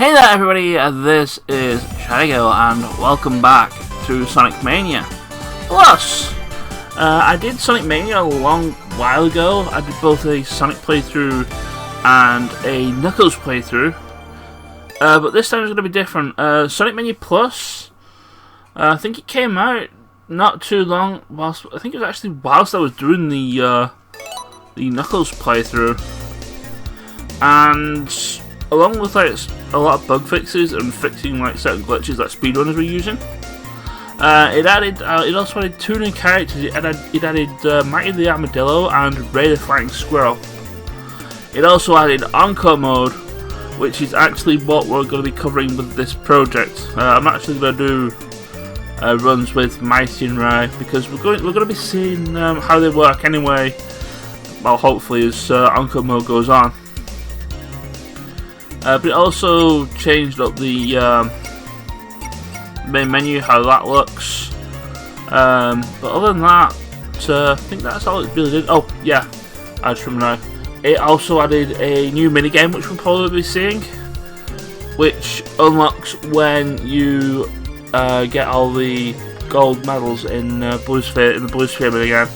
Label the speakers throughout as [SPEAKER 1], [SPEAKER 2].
[SPEAKER 1] Hey there everybody, this is Shago and welcome back to Sonic Mania. Plus, I did Sonic Mania a long while ago. I did both a Sonic playthrough and a Knuckles playthrough. But this time it's going to be different. Sonic Mania Plus, I think it came out not too long, I think it was actually whilst I was doing the Knuckles playthrough. And along with like a lot of bug fixes and fixing like certain glitches that speedrunners were using, it also added two new characters. It added Mighty the Armadillo and Ray the Flying Squirrel. It also added Encore mode, which is actually what we're going to be covering with this project. I'm actually going to do runs with Mighty and Ray because we're going to be seeing how they work anyway. Well, hopefully as Encore mode goes on. But it also changed up the main menu, how that looks. But other than that, I think that's all it really did. Oh yeah, I just remember now. It also added a new minigame which we'll probably be seeing, which unlocks when you get all the gold medals in Blue Sphere, in the Blue Sphere minigame,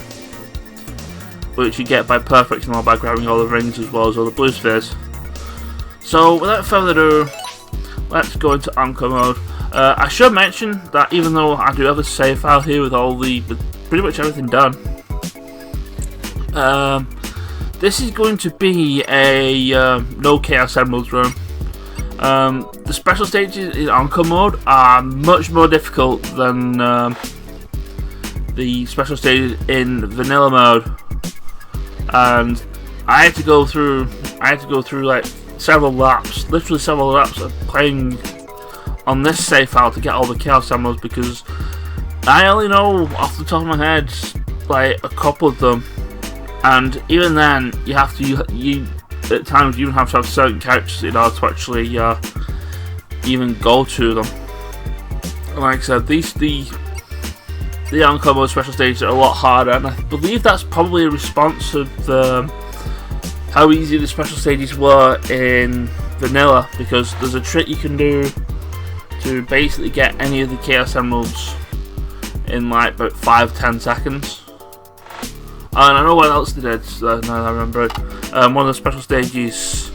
[SPEAKER 1] which you get by perfecting or by grabbing all the rings as well as all the Blue Spheres. So without further ado, let's go into Encore mode. I should mention that even though I do have a save file here with pretty much everything done, this is going to be a no Chaos Emeralds run. The special stages in Encore mode are much more difficult than the special stages in vanilla mode, and I had to go through like literally several laps of playing on this save file to get all the Chaos Emeralds, because I only know off the top of my head like a couple of them, and even then you have to at times you even have to have certain characters in order to actually even go to them. Like I said, the Encore mode special stages are a lot harder, and I believe that's probably a response of how easy the special stages were in vanilla, because there's a trick you can do to basically get any of the Chaos Emeralds in like about 5-10 seconds. And I know what else they did, now that I remember it. One of the special stages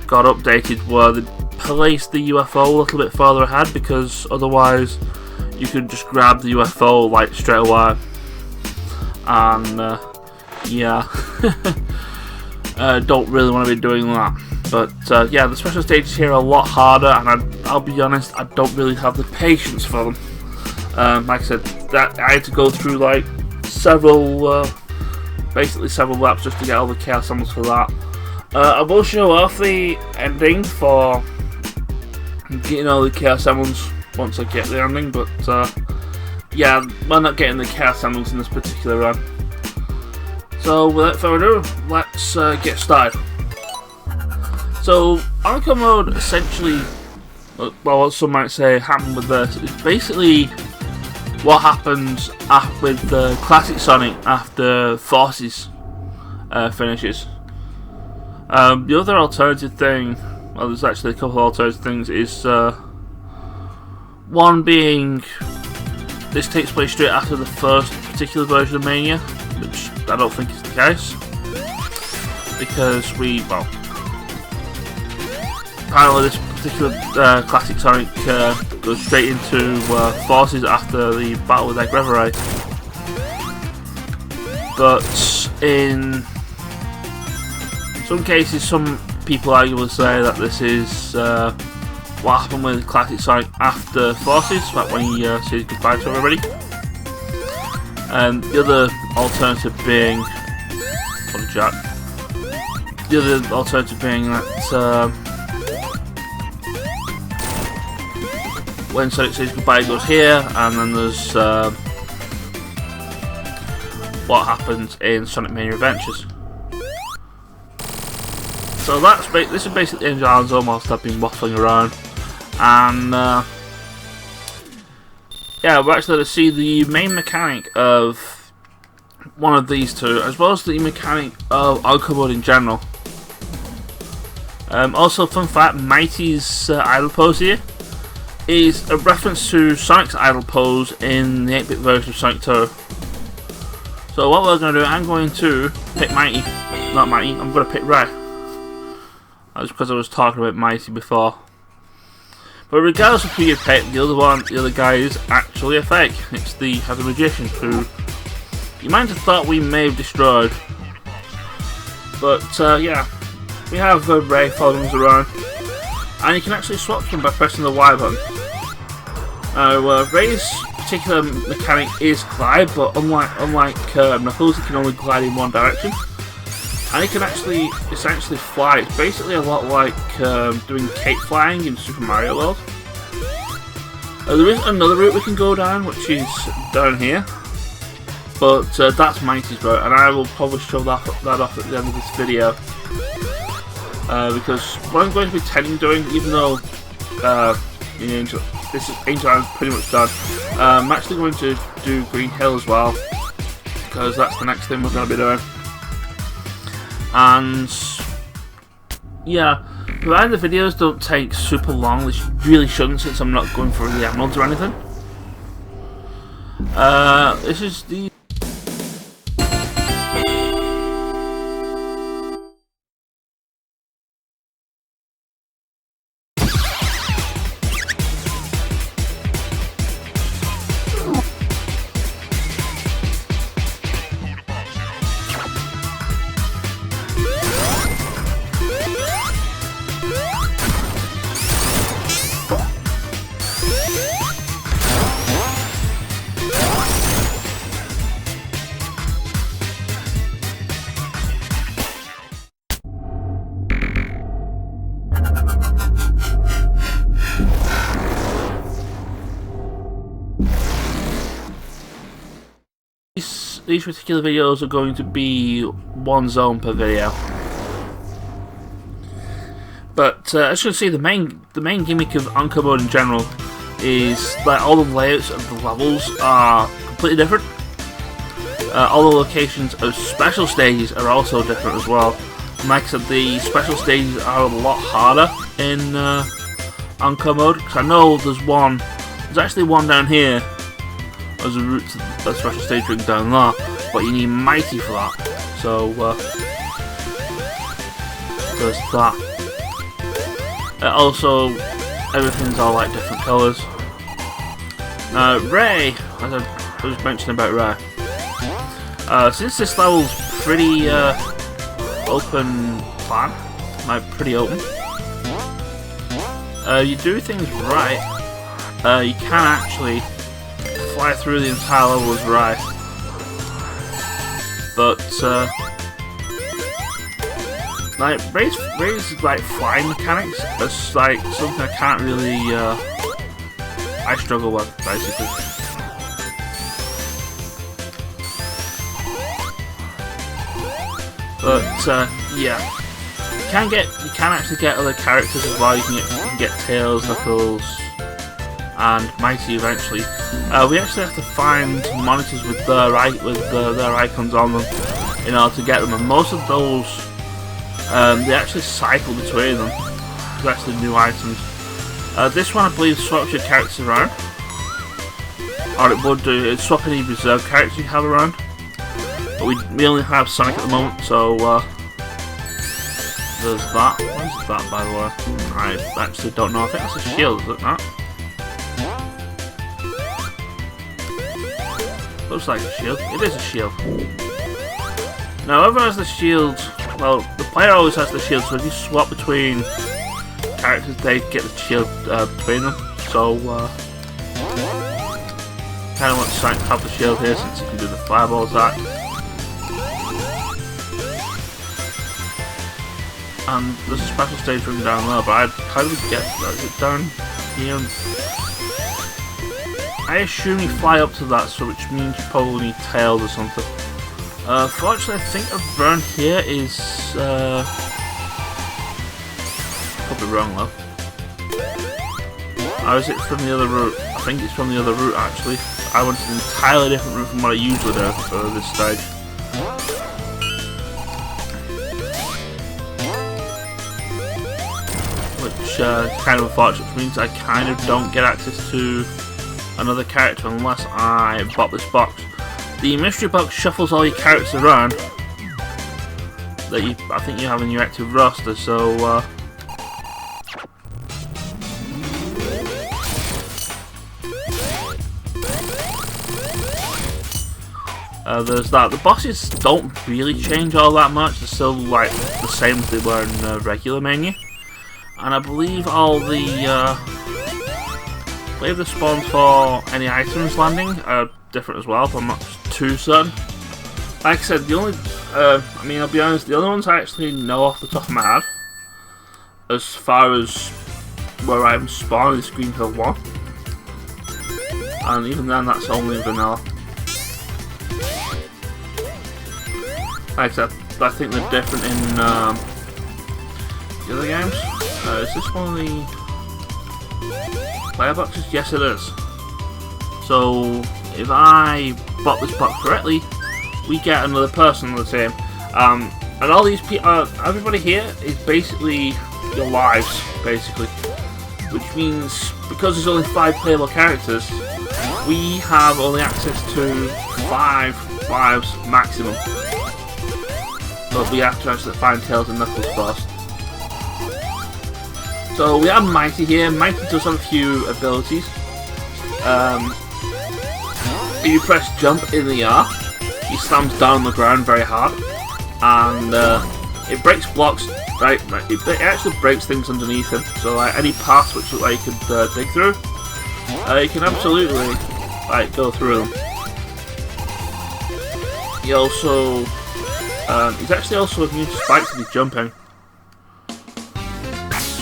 [SPEAKER 1] got updated where they placed the UFO a little bit further ahead, because otherwise you could just grab the UFO like straight away. And yeah. Don't really want to be doing that, but yeah, the special stages here are a lot harder, and I'll be honest, I don't really have the patience for them. Like I said, that I had to go through like basically several laps just to get all the Chaos Emeralds for that. I will show off the ending for getting all the Chaos Emeralds once I get the ending, but yeah, we're not getting the Chaos Emeralds in this particular run. So without further ado, let's get started. So Encore mode essentially, well, what some might say happened with this, is basically what happens with the classic Sonic after Forces finishes. The other alternative thing, well, there's actually a couple of alternative things, is one being this takes place straight after the first particular version of Mania, which I don't think is the case, because apparently this particular classic Sonic goes straight into Forces after the battle with Egg Reverie. But in some cases, some people arguably say that this is what happened with classic Sonic after Forces, like when he says goodbye to everybody. And the other alternative being, that when Sonic says goodbye, it goes here, and then there's what happens in Sonic Mania Adventures. So this is basically Angel Island's almost. I've been waffling around, and yeah, we're actually going to see the main mechanic of one of these two, as well as the mechanic of Encore mode in general. Also, fun fact, Mighty's idle pose here is a reference to Sonic's idle pose in the 8-bit version of Sonic 2. So what we're going to do, I'm going to pick Mighty. Not Mighty, I'm going to pick Ray. That's because I was talking about Mighty before. But regardless of who you pick, the other guy is actually a fake. It's the Hazard Magician, who you might have thought we may have destroyed. But yeah, we have Ray following us around. And you can actually swap them by pressing the Y button. Now, Ray's particular mechanic is glide, but unlike Knuckles, he can only glide in one direction. And he can actually essentially fly. It's basically a lot like doing cape flying in Super Mario World. There is another route we can go down, which is down here. But that's Mighty's route, and I will probably show that off at the end of this video. Because what I'm going to be doing, even though this is Angel Island's pretty much done, I'm actually going to do Green Hill as well, because that's the next thing we're going to be doing. And yeah, provided the videos don't take super long, which really shouldn't, since I'm not going for the emeralds or anything. This is the these particular videos are going to be one zone per video. But as you can see, the main gimmick of Encore mode in general is that all the layouts of the levels are completely different. All the locations of special stages are also different as well. And like I said, the special stages are a lot harder in Encore mode, because I know there's actually one down here as a route to a special stage ring down there, but you need Mighty for that. So there's that. Also, everything's all like different colours. Now, Ray, as I was mentioning about Ray, since this level's pretty open plan, like pretty open, you do things right, you can actually fly through the entire level as right. But like Ray's like flying mechanics is like something I can't really I struggle with, basically. But yeah, you can actually get other characters as well. You can get Tails, Knuckles, and Mighty eventually. We actually have to find monitors with their icons on them in order to get them, and most of those they actually cycle between them. There's actually new items. This one I believe swaps your characters around, or it would do. It's swapping any reserve characters you have around. But we only have Sonic at the moment, so there's that. What is that, by the way? I actually don't know. I think that's a shield, is it not? Looks like a shield. It is a shield. Now, whoever has the shield, well, the player always has the shield, so if you swap between characters, they get the shield between them. So, kind of want Sonic to have the shield here, since he can do the fireball attack. And there's a special stage room down there, but how do we get that? Is it down here? I assume you fly up to that, so which means you probably need tails or something. Fortunately, I think around here is probably wrong though. Or is it from the other route? I think it's from the other route actually. I went an entirely different route from what I usually do for this stage. kind of unfortunate, which means I kind of don't get access to another character unless I pop this box. The mystery box shuffles all your characters around that I think you have in your active roster, so there's that. The bosses don't really change all that much. They're still like the same as they were in regular Mania, and I believe all the spawns for any items landing are different as well, but I'm not too certain. Like I said, the only I mean, I'll be honest, the only ones I actually know off the top of my head, as far as where I'm spawned, is Green Hill 1, and even then, that's only vanilla. Like I said, I think they're different in the other games. Is this one of the player boxes? Yes, it is. So, if I bought this box correctly, we get another person on the team. And all these people, everybody here is basically your lives, basically. Which means, because there's only 5 playable characters, we have only access to 5 lives maximum. But we have to actually find Tails and Knuckles first. So we have Mighty here. Mighty does have a few abilities. If you press jump in the air, he slams down on the ground very hard, and it breaks blocks. Right, it actually breaks things underneath him. So like any paths which look like you could dig through, you can absolutely go through them. He also he's actually also immune to spikes if he's jumping.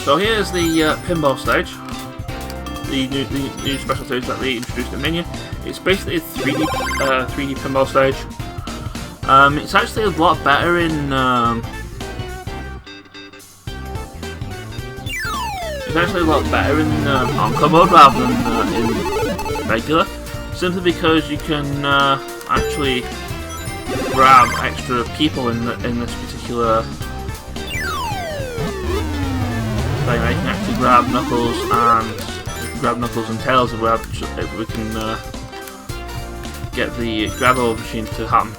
[SPEAKER 1] So here's the pinball stage, the new special stage that they introduced in Mania. It's basically a 3D pinball stage. It's actually a lot better in Encore mode rather than in regular, simply because you can actually grab extra people in this particular thing. I can actually grab Knuckles and Tails if we can get the grab-over machine to happen.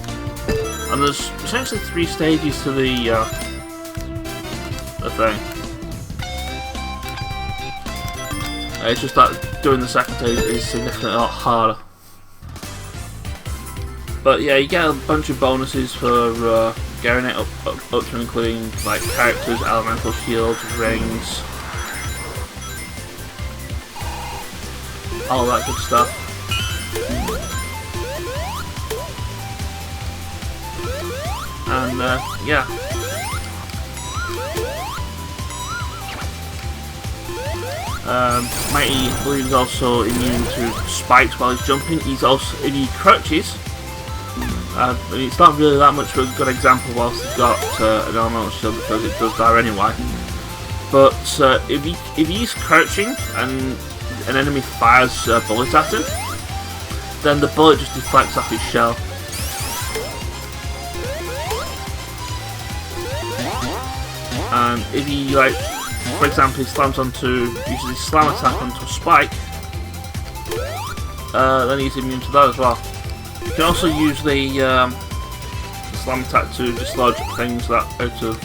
[SPEAKER 1] And there's essentially 3 stages to the thing. It's just that doing the second stage is significantly a lot harder. But yeah, you get a bunch of bonuses for getting it up to including like characters, elemental shields, rings, all that good stuff. And yeah. Mighty, I believe, is also immune to spikes while he's jumping. He's also, if he crouches, it's not really that much of a good example whilst he's got an elemental shield, because it does die anyway. But if he's crouching and an enemy fires a bullet at him, then the bullet just deflects off his shell. And if he, like, for example, he slams uses his slam attack onto a spike, then he's immune to that as well. You can also use the slam attack to dislodge things that out of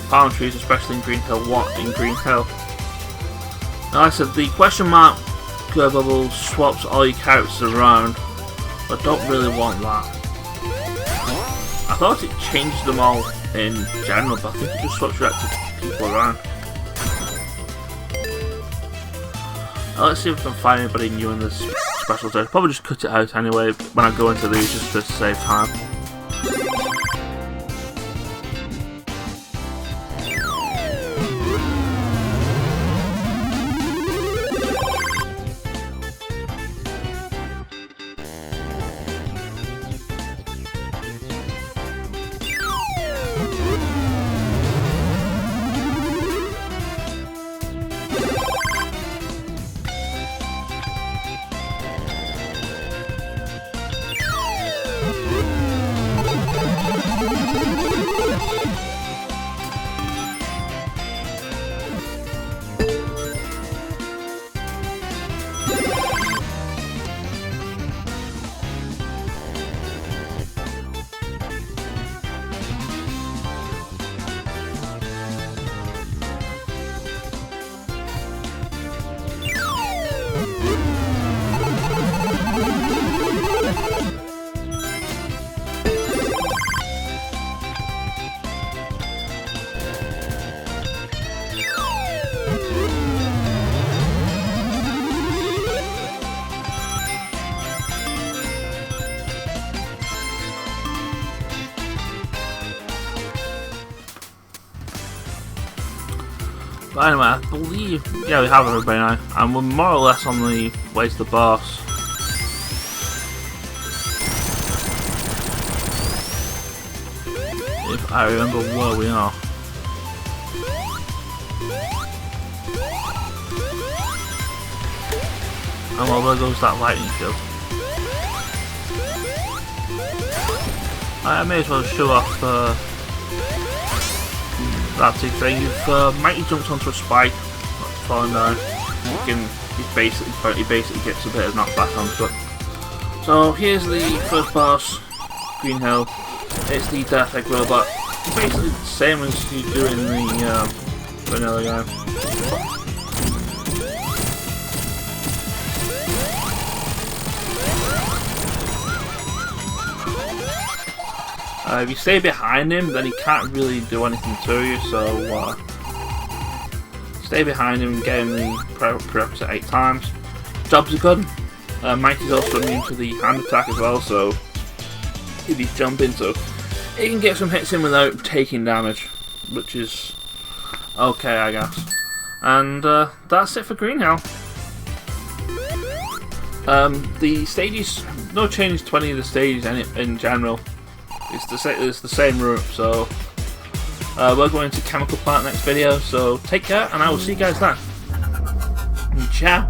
[SPEAKER 1] palm trees, especially in Green Hill 1. In Green Hill. Now, like I said, the question mark bubble swaps all your characters around, but I don't really want that. I thought it changed them all in general, but I think it just swaps your active people around. Now, let's see if we can find anybody new in this special stage. Probably just cut it out anyway when I go into these, just to save time. But anyway, I believe, yeah, we have everybody now, and we're more or less on the way to the boss. If I remember where we are. And well, there goes that lightning shield. I may as well show off that thing. If Mikey jumps onto a spike, that's falling down, he basically gets a bit of knockback onto it. So here's the first boss, Green Hill. It's the Death Egg Robot. Basically the same as you do in the vanilla game. If you stay behind him, then he can't really do anything to you, so stay behind him and get him the prerequisite 8 times. Jobs are good. Mikey's also immune to the hand attack as well, so if he's jumping, so he can get some hits in without taking damage, which is okay, I guess. And that's it for Green Hill. The stages, no change to any of the stages in general. It's the same route, so we're going to Chemical Plant next video, so take care, and I will see you guys then. Ciao!